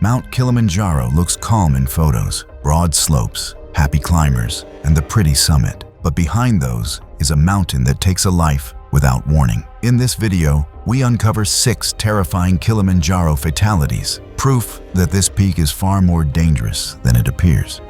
Mount Kilimanjaro looks calm in photos, broad slopes, happy climbers, and the pretty summit. But behind those is a mountain that takes a life without warning. In this video, we uncover 6 terrifying Kilimanjaro fatalities, proof that this peak is far more dangerous than it appears.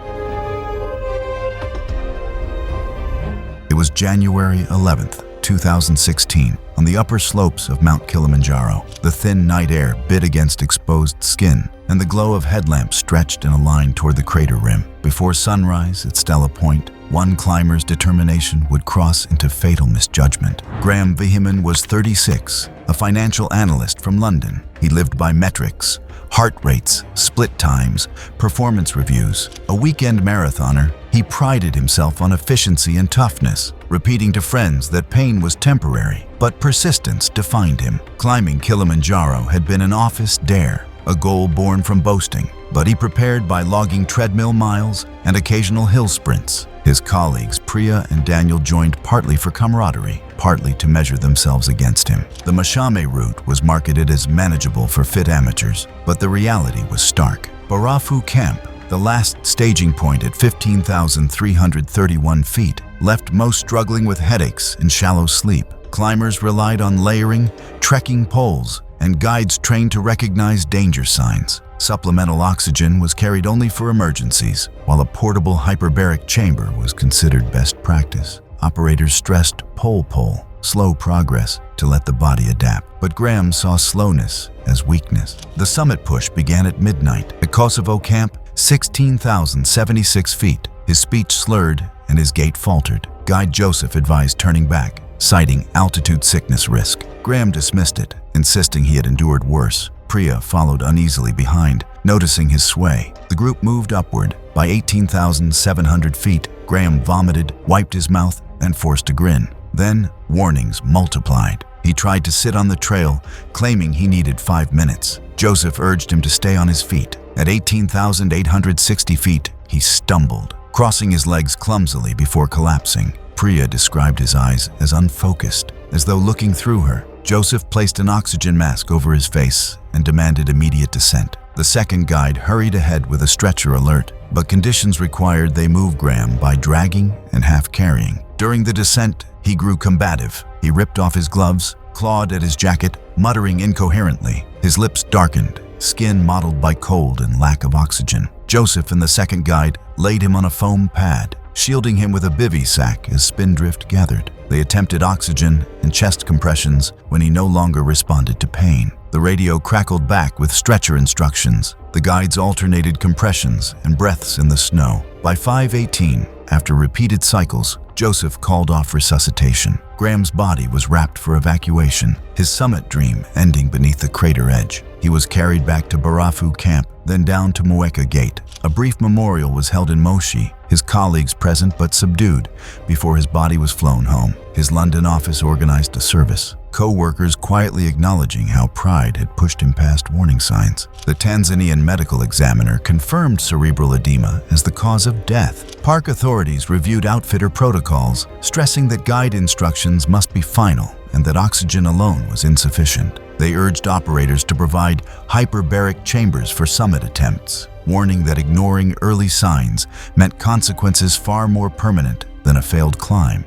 It was January 11th, 2016, on the upper slopes of Mount Kilimanjaro. The thin night air bit against exposed skin, and the glow of headlamps stretched in a line toward the crater rim. Before sunrise at Stella Point, one climber's determination would cross into fatal misjudgment. Graham Veheman was 36, a financial analyst from London. He lived by metrics, heart rates, split times, performance reviews. A weekend marathoner, he prided himself on efficiency and toughness, repeating to friends that pain was temporary, but persistence defined him. Climbing Kilimanjaro had been an office dare, a goal born from boasting, but he prepared by logging treadmill miles and occasional hill sprints. His colleagues Priya and Daniel joined partly for camaraderie, partly to measure themselves against him. The Mashame route was marketed as manageable for fit amateurs, but the reality was stark. Barafu Camp, the last staging point at 15,331 feet, left most struggling with headaches and shallow sleep. Climbers relied on layering, trekking poles, and guides trained to recognize danger signs. Supplemental oxygen was carried only for emergencies, while a portable hyperbaric chamber was considered best practice. Operators stressed pole, slow progress, to let the body adapt. But Graham saw slowness as weakness. The summit push began at midnight. At Kosovo Camp, 16,076 feet. His speech slurred and his gait faltered. Guide Joseph advised turning back, citing altitude sickness risk. Graham dismissed it, insisting he had endured worse. Priya followed uneasily behind, noticing his sway. The group moved upward. By 18,700 feet, Graham vomited, wiped his mouth, and forced a grin. Then, warnings multiplied. He tried to sit on the trail, claiming he needed 5 minutes. Joseph urged him to stay on his feet. At 18,860 feet, he stumbled, crossing his legs clumsily before collapsing. Priya described his eyes as unfocused, as though looking through her. Joseph placed an oxygen mask over his face and demanded immediate descent. The second guide hurried ahead with a stretcher alert, but conditions required they move Graham by dragging and half-carrying. During the descent, he grew combative. He ripped off his gloves, clawed at his jacket, muttering incoherently. His lips darkened, skin mottled by cold and lack of oxygen. Joseph and the second guide laid him on a foam pad, shielding him with a bivy sack as spindrift gathered. They attempted oxygen and chest compressions when he no longer responded to pain. The radio crackled back with stretcher instructions. The guides alternated compressions and breaths in the snow. By 5:18, after repeated cycles, Joseph called off resuscitation. Graham's body was wrapped for evacuation, his summit dream ending beneath the crater edge. He was carried back to Barafu Camp, then down to Mueka Gate. A brief memorial was held in Moshi, his colleagues present but subdued, before his body was flown home. His London office organized a service, co-workers quietly acknowledging how pride had pushed him past warning signs. The Tanzanian medical examiner confirmed cerebral edema as the cause of death. Park authorities reviewed outfitter protocols, stressing that guide instructions must be final and that oxygen alone was insufficient. They urged operators to provide hyperbaric chambers for summit attempts, warning that ignoring early signs meant consequences far more permanent than a failed climb.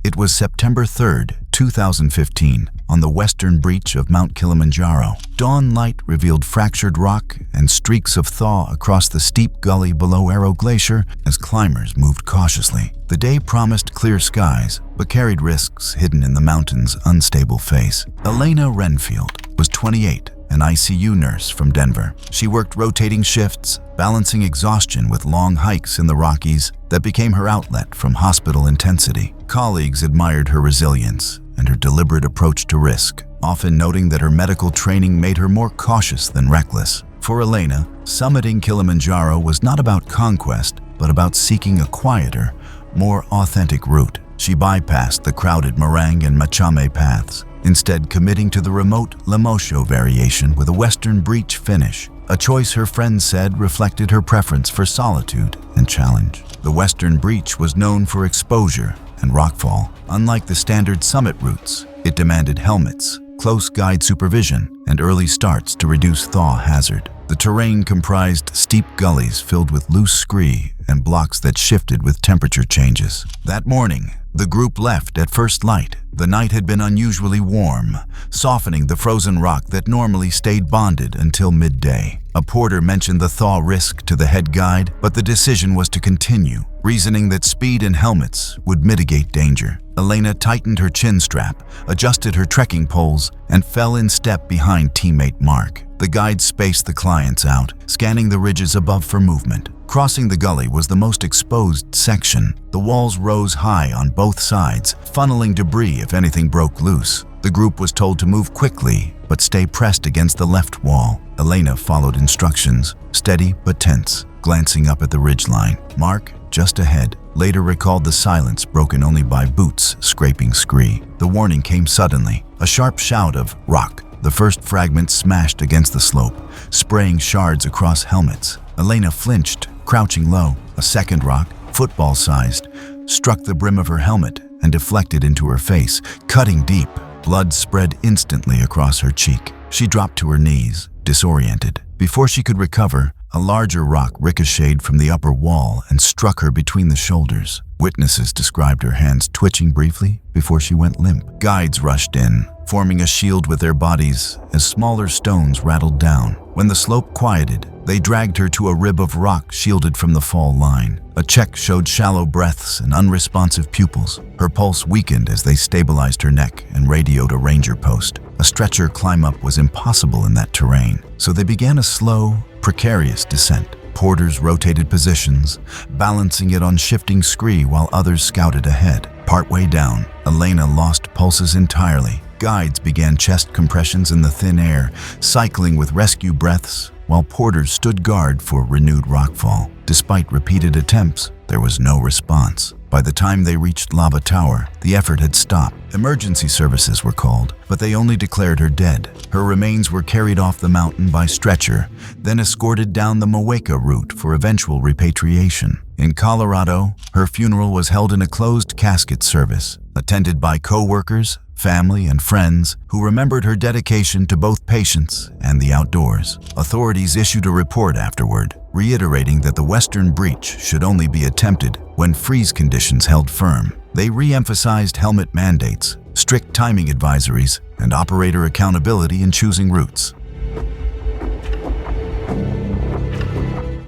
It was September 3rd, 2015, on the western breach of Mount Kilimanjaro. Dawn light revealed fractured rock and streaks of thaw across the steep gully below Arrow Glacier as climbers moved cautiously. The day promised clear skies, but carried risks hidden in the mountain's unstable face. Elena Renfield was 28, an ICU nurse from Denver. She worked rotating shifts, balancing exhaustion with long hikes in the Rockies that became her outlet from hospital intensity. Colleagues admired her resilience and her deliberate approach to risk, often noting that her medical training made her more cautious than reckless. For Elena, summiting Kilimanjaro was not about conquest, but about seeking a quieter, more authentic route. She bypassed the crowded Morang and Machame paths, instead committing to the remote Lemosho variation with a western breach finish, a choice her friends said reflected her preference for solitude and challenge. The western breach was known for exposure and rockfall. Unlike the standard summit routes, it demanded helmets, close guide supervision, and early starts to reduce thaw hazard. The terrain comprised steep gullies filled with loose scree and blocks that shifted with temperature changes. That morning, the group left at first light. The night had been unusually warm, softening the frozen rock that normally stayed bonded until midday. A porter mentioned the thaw risk to the head guide, but the decision was to continue, reasoning that speed and helmets would mitigate danger. Elena tightened her chin strap, adjusted her trekking poles, and fell in step behind teammate Mark. The guide spaced the clients out, scanning the ridges above for movement. Crossing the gully was the most exposed section. The walls rose high on both sides, funneling debris if anything broke loose. The group was told to move quickly, but stay pressed against the left wall. Elena followed instructions, steady but tense, glancing up at the ridgeline. Mark, just ahead, later recalled the silence broken only by boots scraping scree. The warning came suddenly, a sharp shout of "rock." The first fragment smashed against the slope, spraying shards across helmets. Elena flinched, crouching low. A second rock, football-sized, struck the brim of her helmet and deflected into her face, cutting deep. Blood spread instantly across her cheek. She dropped to her knees, disoriented. Before she could recover, a larger rock ricocheted from the upper wall and struck her between the shoulders. Witnesses described her hands twitching briefly before she went limp. Guides rushed in, forming a shield with their bodies as smaller stones rattled down. When the slope quieted, they dragged her to a rib of rock shielded from the fall line. A check showed shallow breaths and unresponsive pupils. Her pulse weakened as they stabilized her neck and radioed a ranger post. A stretcher climb-up was impossible in that terrain, so they began a slow, precarious descent. Porters rotated positions, balancing it on shifting scree while others scouted ahead. Partway down, Elena lost pulses entirely. Guides began chest compressions in the thin air, cycling with rescue breaths, while porters stood guard for renewed rockfall. Despite repeated attempts, there was no response. By the time they reached Lava Tower, the effort had stopped. Emergency services were called, but they only declared her dead. Her remains were carried off the mountain by stretcher, then escorted down the Mueca route for eventual repatriation. In Colorado, her funeral was held in a closed casket service, attended by co-workers, family, and friends who remembered her dedication to both patients and the outdoors. Authorities issued a report afterward, reiterating that the western breach should only be attempted when freeze conditions held firm. They re-emphasized helmet mandates, strict timing advisories, and operator accountability in choosing routes.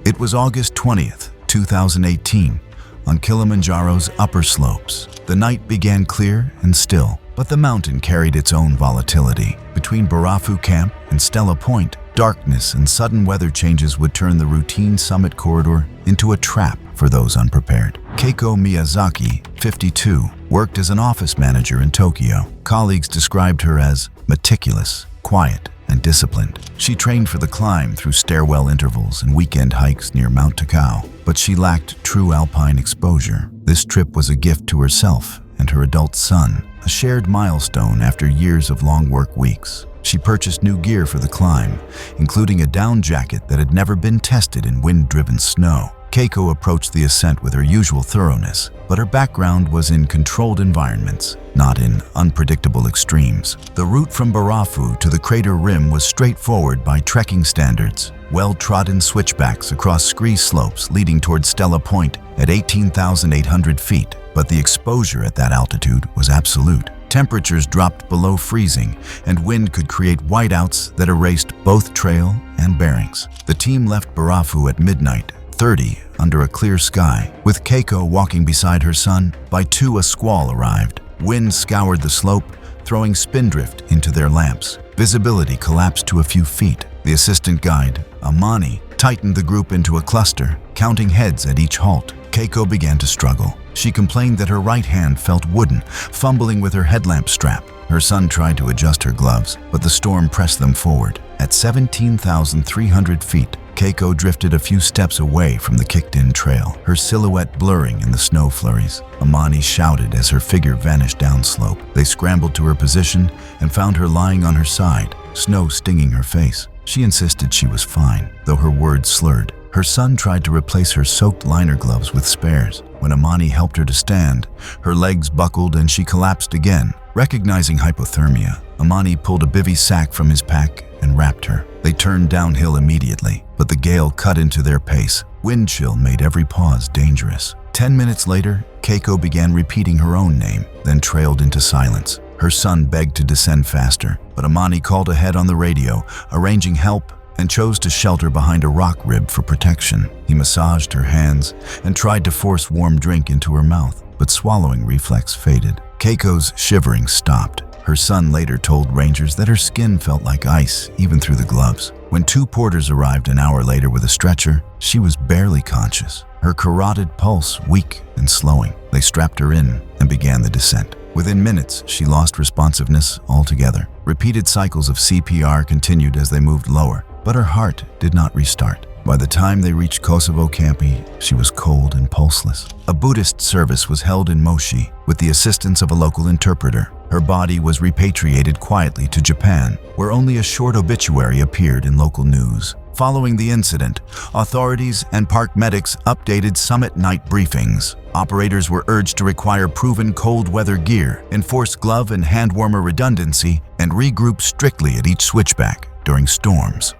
It was August 20th, 2018, on Kilimanjaro's upper slopes. The night began clear and still, but the mountain carried its own volatility. Between Barafu Camp and Stella Point, darkness and sudden weather changes would turn the routine summit corridor into a trap for those unprepared. Keiko Miyazaki, 52, worked as an office manager in Tokyo. Colleagues described her as meticulous, quiet, and disciplined. She trained for the climb through stairwell intervals and weekend hikes near Mount Takao, but she lacked true alpine exposure. This trip was a gift to herself and her adult son, a shared milestone after years of long work weeks. She purchased new gear for the climb, including a down jacket that had never been tested in wind-driven snow. Keiko approached the ascent with her usual thoroughness, but her background was in controlled environments, not in unpredictable extremes. The route from Barafu to the crater rim was straightforward by trekking standards, well-trodden switchbacks across scree slopes leading toward Stella Point at 18,800 feet, but the exposure at that altitude was absolute. Temperatures dropped below freezing, and wind could create whiteouts that erased both trail and bearings. The team left Barafu at midnight, 30 under a clear sky. With Keiko walking beside her son, by 2 a squall arrived. Wind scoured the slope, throwing spindrift into their lamps. Visibility collapsed to a few feet. The assistant guide, Amani, tightened the group into a cluster, counting heads at each halt. Keiko began to struggle. She complained that her right hand felt wooden, fumbling with her headlamp strap. Her son tried to adjust her gloves, but the storm pressed them forward. At 17,300 feet, Keiko drifted a few steps away from the kicked-in trail, her silhouette blurring in the snow flurries. Amani shouted as her figure vanished downslope. They scrambled to her position and found her lying on her side, snow stinging her face. She insisted she was fine, though her words slurred. Her son tried to replace her soaked liner gloves with spares. When Amani helped her to stand, her legs buckled and she collapsed again, Recognizing hypothermia, Amani pulled a bivy sack from his pack and wrapped her. They turned downhill immediately, but the gale cut into their pace. Wind chill made every pause dangerous. 10 minutes later, Keiko began repeating her own name, then trailed into silence. Her son begged to descend faster, but Amani called ahead on the radio, arranging help, and chose to shelter behind a rock rib for protection. He massaged her hands and tried to force warm drink into her mouth, but swallowing reflex faded. Keiko's shivering stopped. Her son later told rangers that her skin felt like ice even through the gloves. When 2 porters arrived an hour later with a stretcher, she was barely conscious, her carotid pulse weak and slowing. They strapped her in and began the descent. Within minutes, she lost responsiveness altogether. Repeated cycles of CPR continued as they moved lower, but her heart did not restart. By the time they reached Kosovo Campi, she was cold and pulseless. A Buddhist service was held in Moshi with the assistance of a local interpreter. Her body was repatriated quietly to Japan, where only a short obituary appeared in local news. Following the incident, authorities and park medics updated summit night briefings. Operators were urged to require proven cold weather gear, enforce glove and hand warmer redundancy, and regroup strictly at each switchback during storms.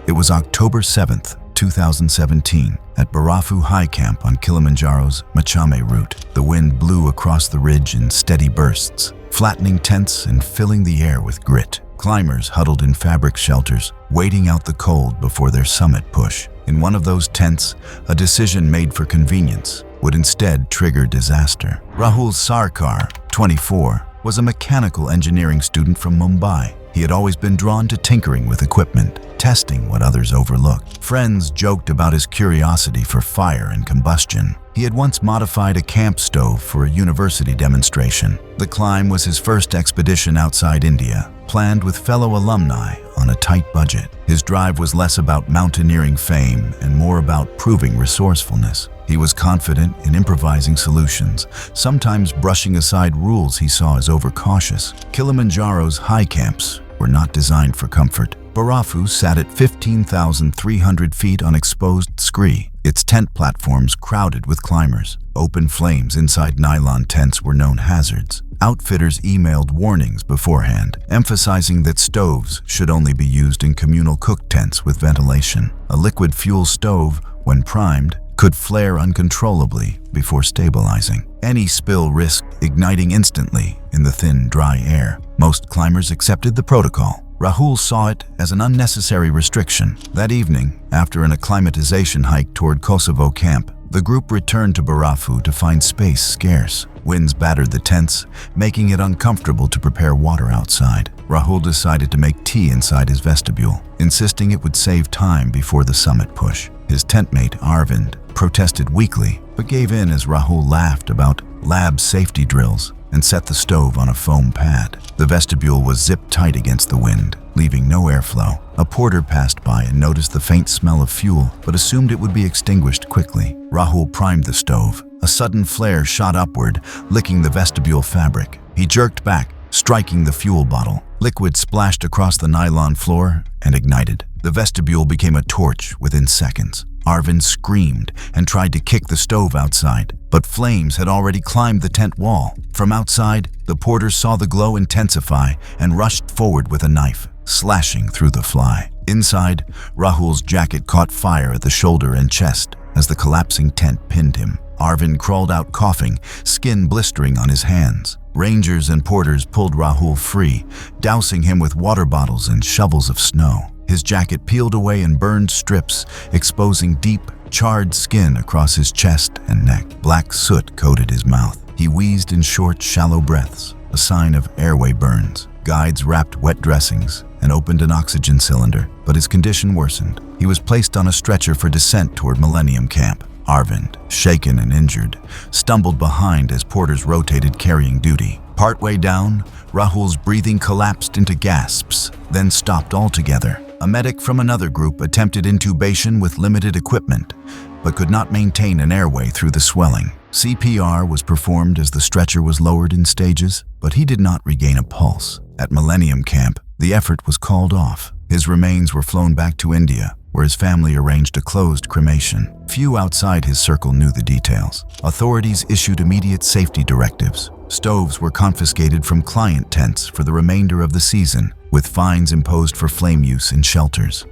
It was October 7th, 2017, at Barafu High Camp on Kilimanjaro's Machame route. The wind blew across the ridge in steady bursts, flattening tents and filling the air with grit. Climbers huddled in fabric shelters, waiting out the cold before their summit push. In one of those tents, a decision made for convenience would instead trigger disaster. Rahul Sarkar, 24, was a mechanical engineering student from Mumbai. He had always been drawn to tinkering with equipment, testing what others overlooked. Friends joked about his curiosity for fire and combustion. He had once modified a camp stove for a university demonstration. The climb was his first expedition outside India, planned with fellow alumni on a tight budget. His drive was less about mountaineering fame and more about proving resourcefulness. He was confident in improvising solutions, sometimes brushing aside rules he saw as overcautious. Kilimanjaro's high camps were not designed for comfort. Barafu sat at 15,300 feet on exposed scree, its tent platforms crowded with climbers. Open flames inside nylon tents were known hazards. Outfitters emailed warnings beforehand, emphasizing that stoves should only be used in communal cook tents with ventilation. A liquid fuel stove, when primed, could flare uncontrollably before stabilizing. Any spill risked igniting instantly in the thin, dry air. Most climbers accepted the protocol. Rahul saw it as an unnecessary restriction. That evening, after an acclimatization hike toward Kosovo camp, the group returned to Barafu to find space scarce. Winds battered the tents, making it uncomfortable to prepare water outside. Rahul decided to make tea inside his vestibule, insisting it would save time before the summit push. His tentmate, Arvind, protested weakly, but gave in as Rahul laughed about lab safety drills and set the stove on a foam pad. The vestibule was zipped tight against the wind, leaving no airflow. A porter passed by and noticed the faint smell of fuel, but assumed it would be extinguished quickly. Rahul primed the stove. A sudden flare shot upward, licking the vestibule fabric. He jerked back, striking the fuel bottle. Liquid splashed across the nylon floor and ignited. The vestibule became a torch within seconds. Arvind screamed and tried to kick the stove outside, but flames had already climbed the tent wall. From outside, the porter saw the glow intensify and rushed forward with a knife, slashing through the fly. Inside, Rahul's jacket caught fire at the shoulder and chest as the collapsing tent pinned him. Arvind crawled out coughing, skin blistering on his hands. Rangers and porters pulled Rahul free, dousing him with water bottles and shovels of snow. His jacket peeled away in burned strips, exposing deep, charred skin across his chest and neck. Black soot coated his mouth. He wheezed in short, shallow breaths, a sign of airway burns. Guides wrapped wet dressings and opened an oxygen cylinder, but his condition worsened. He was placed on a stretcher for descent toward Millennium Camp. Arvind, shaken and injured, stumbled behind as porters rotated carrying duty. Partway down, Rahul's breathing collapsed into gasps, then stopped altogether. A medic from another group attempted intubation with limited equipment, but could not maintain an airway through the swelling. CPR was performed as the stretcher was lowered in stages, but he did not regain a pulse. At Millennium Camp, the effort was called off. His remains were flown back to India, where his family arranged a closed cremation. Few outside his circle knew the details. Authorities issued immediate safety directives. Stoves were confiscated from client tents for the remainder of the season, with fines imposed for flame use in shelters.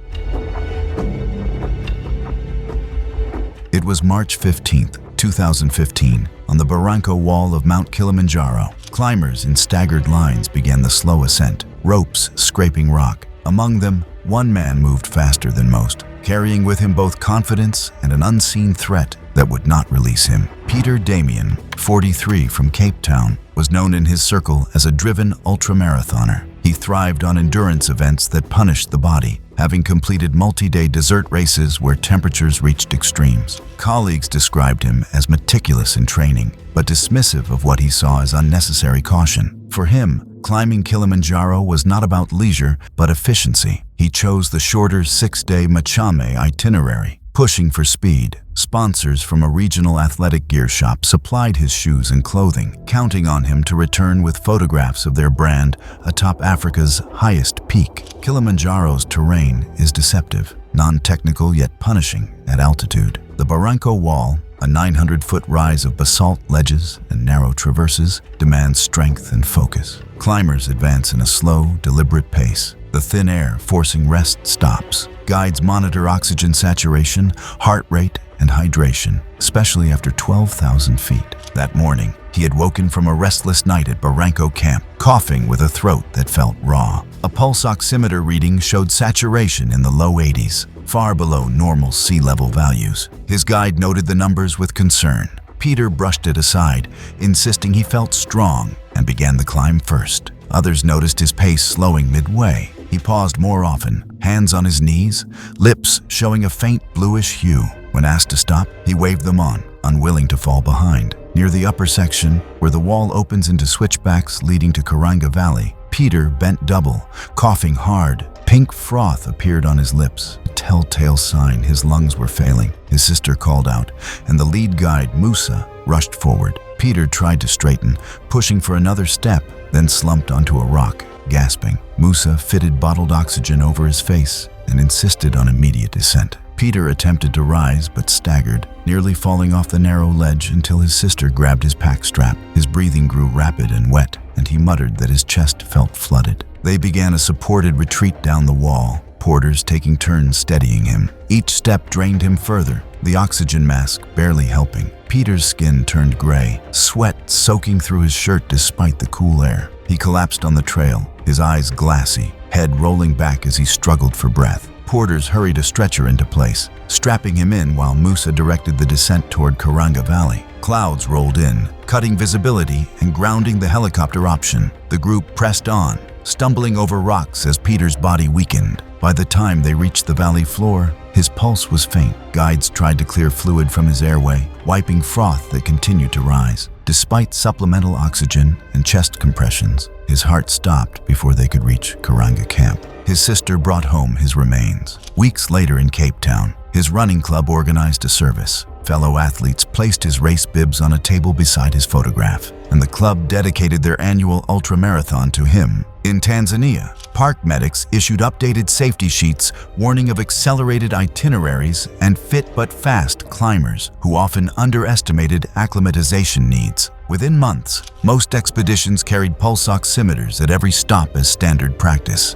It was March 15, 2015, on the Barranco wall of Mount Kilimanjaro. Climbers in staggered lines began the slow ascent, ropes scraping rock. Among them, one man moved faster than most, carrying with him both confidence and an unseen threat that would not release him. Peter Damien, 43, from Cape Town, was known in his circle as a driven ultramarathoner. He thrived on endurance events that punished the body, having completed multi-day desert races where temperatures reached extremes. Colleagues described him as meticulous in training, but dismissive of what he saw as unnecessary caution. For him, climbing Kilimanjaro was not about leisure, but efficiency. He chose the shorter 6-day Machame itinerary, pushing for speed. Sponsors from a regional athletic gear shop supplied his shoes and clothing, counting on him to return with photographs of their brand atop Africa's highest peak. Kilimanjaro's terrain is deceptive, non-technical yet punishing at altitude. The Barranco Wall, a 900-foot rise of basalt ledges and narrow traverses, demands strength and focus. Climbers advance in a slow, deliberate pace, the thin air forcing rest stops. Guides monitor oxygen saturation, heart rate, and hydration, especially after 12,000 feet. That morning, he had woken from a restless night at Barranco camp, coughing with a throat that felt raw. A pulse oximeter reading showed saturation in the low 80s, far below normal sea level values. His guide noted the numbers with concern. Peter brushed it aside, insisting he felt strong, and began the climb first. Others noticed his pace slowing midway. He paused more often, hands on his knees, lips showing a faint bluish hue. When asked to stop, he waved them on, unwilling to fall behind. Near the upper section, where the wall opens into switchbacks leading to Karanga Valley, Peter bent double, coughing hard. Pink froth appeared on his lips, a telltale sign his lungs were failing. His sister called out, and the lead guide, Musa, rushed forward. Peter tried to straighten, pushing for another step, then slumped onto a rock, gasping. Musa fitted bottled oxygen over his face and insisted on immediate descent. Peter attempted to rise but staggered, nearly falling off the narrow ledge until his sister grabbed his pack strap. His breathing grew rapid and wet, and he muttered that his chest felt flooded. They began a supported retreat down the wall, porters taking turns steadying him. Each step drained him further, the oxygen mask barely helping. Peter's skin turned gray, sweat soaking through his shirt despite the cool air. He collapsed on the trail, his eyes glassy, head rolling back as he struggled for breath. Porters hurried a stretcher into place, strapping him in while Musa directed the descent toward Karanga Valley. Clouds rolled in, cutting visibility and grounding the helicopter option. The group pressed on, stumbling over rocks as Peter's body weakened. By the time they reached the valley floor, his pulse was faint. Guides tried to clear fluid from his airway, wiping froth that continued to rise. Despite supplemental oxygen and chest compressions, his heart stopped before they could reach Karanga camp. His sister brought home his remains. Weeks later in Cape Town, his running club organized a service. Fellow athletes placed his race bibs on a table beside his photograph, and the club dedicated their annual ultramarathon to him. In Tanzania, park medics issued updated safety sheets warning of accelerated itineraries and fit but fast climbers who often underestimated acclimatization needs. Within months, most expeditions carried pulse oximeters at every stop as standard practice.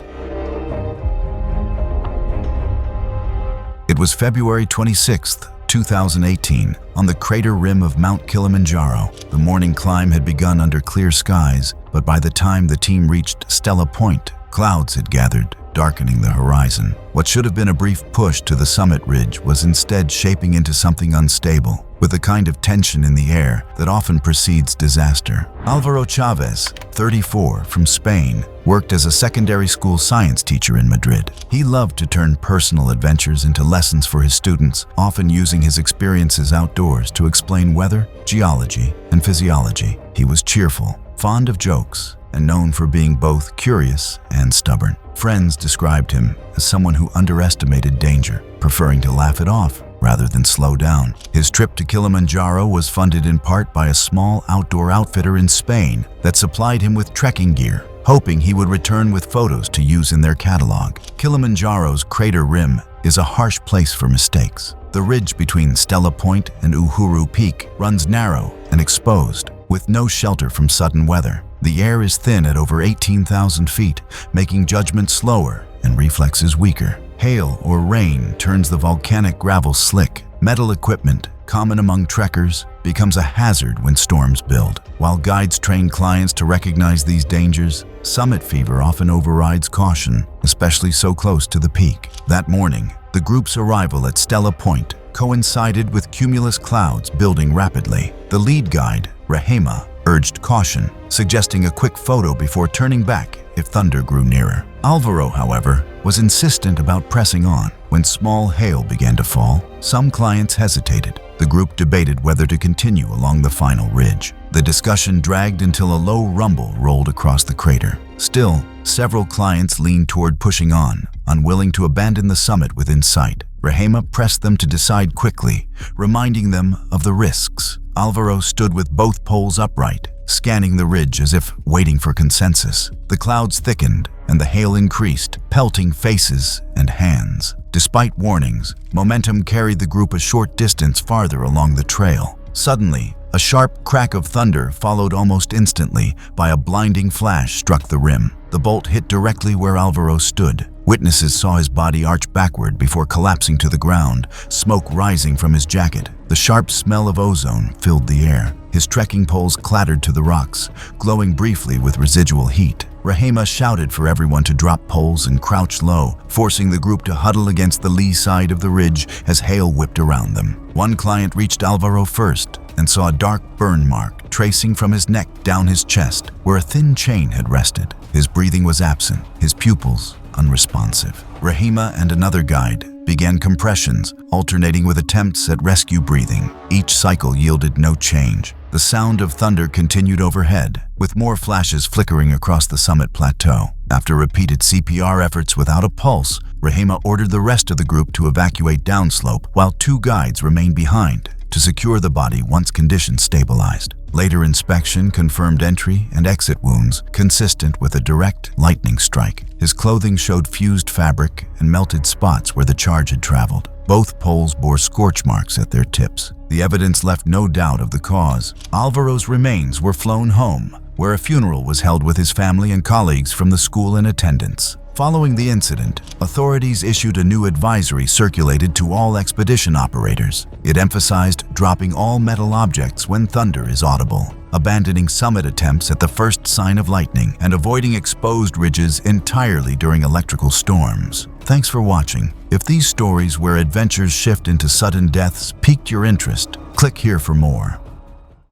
It was February 26th, 2018, on the crater rim of Mount Kilimanjaro. The morning climb had begun under clear skies, but by the time the team reached Stella Point, clouds had gathered, darkening the horizon. What should have been a brief push to the summit ridge was instead shaping into something unstable, with the kind of tension in the air that often precedes disaster. Alvaro Chavez, 34, from Spain, worked as a secondary school science teacher in Madrid. He loved to turn personal adventures into lessons for his students, often using his experiences outdoors to explain weather, geology, and physiology. He was cheerful, fond of jokes, and known for being both curious and stubborn. Friends described him as someone who underestimated danger, preferring to laugh it off rather than slow down. His trip to Kilimanjaro was funded in part by a small outdoor outfitter in Spain that supplied him with trekking gear, hoping he would return with photos to use in their catalog. Kilimanjaro's crater rim is a harsh place for mistakes. The ridge between Stella Point and Uhuru Peak runs narrow and exposed, with no shelter from sudden weather. The air is thin at over 18,000 feet, making judgment slower and reflexes weaker. Hail or rain turns the volcanic gravel slick. Metal equipment, common among trekkers, becomes a hazard when storms build. While guides train clients to recognize these dangers, summit fever often overrides caution, especially so close to the peak. That morning, the group's arrival at Stella Point coincided with cumulus clouds building rapidly. The lead guide, Rahema, urged caution, suggesting a quick photo before turning back if thunder grew nearer. Alvaro, however, was insistent about pressing on. When small hail began to fall, some clients hesitated. The group debated whether to continue along the final ridge. The discussion dragged until a low rumble rolled across the crater. Still, several clients leaned toward pushing on, unwilling to abandon the summit within sight. Rahema pressed them to decide quickly, reminding them of the risks. Alvaro stood with both poles upright, scanning the ridge as if waiting for consensus. The clouds thickened and the hail increased, pelting faces and hands. Despite warnings, momentum carried the group a short distance farther along the trail. Suddenly, a sharp crack of thunder followed almost instantly by a blinding flash struck the rim. The bolt hit directly where Alvaro stood. Witnesses saw his body arch backward before collapsing to the ground, smoke rising from his jacket. The sharp smell of ozone filled the air. His trekking poles clattered to the rocks, glowing briefly with residual heat. Rahema shouted for everyone to drop poles and crouch low, forcing the group to huddle against the lee side of the ridge as hail whipped around them. One client reached Alvaro first and saw a dark burn mark tracing from his neck down his chest, where a thin chain had rested. His breathing was absent, his pupils unresponsive. Rahema and another guide began compressions, alternating with attempts at rescue breathing. Each cycle yielded no change. The sound of thunder continued overhead, with more flashes flickering across the summit plateau. After repeated CPR efforts without a pulse, Rahema ordered the rest of the group to evacuate downslope, while two guides remained behind to secure the body once conditions stabilized. Later inspection confirmed entry and exit wounds consistent with a direct lightning strike. His clothing showed fused fabric and melted spots where the charge had traveled. Both poles bore scorch marks at their tips. The evidence left no doubt of the cause. Alvaro's remains were flown home, where a funeral was held with his family and colleagues from the school in attendance. Following the incident, authorities issued a new advisory circulated to all expedition operators. It emphasized dropping all metal objects when thunder is audible, abandoning summit attempts at the first sign of lightning, and avoiding exposed ridges entirely during electrical storms. Thanks for watching. If these stories where adventures shift into sudden deaths piqued your interest, click here for more.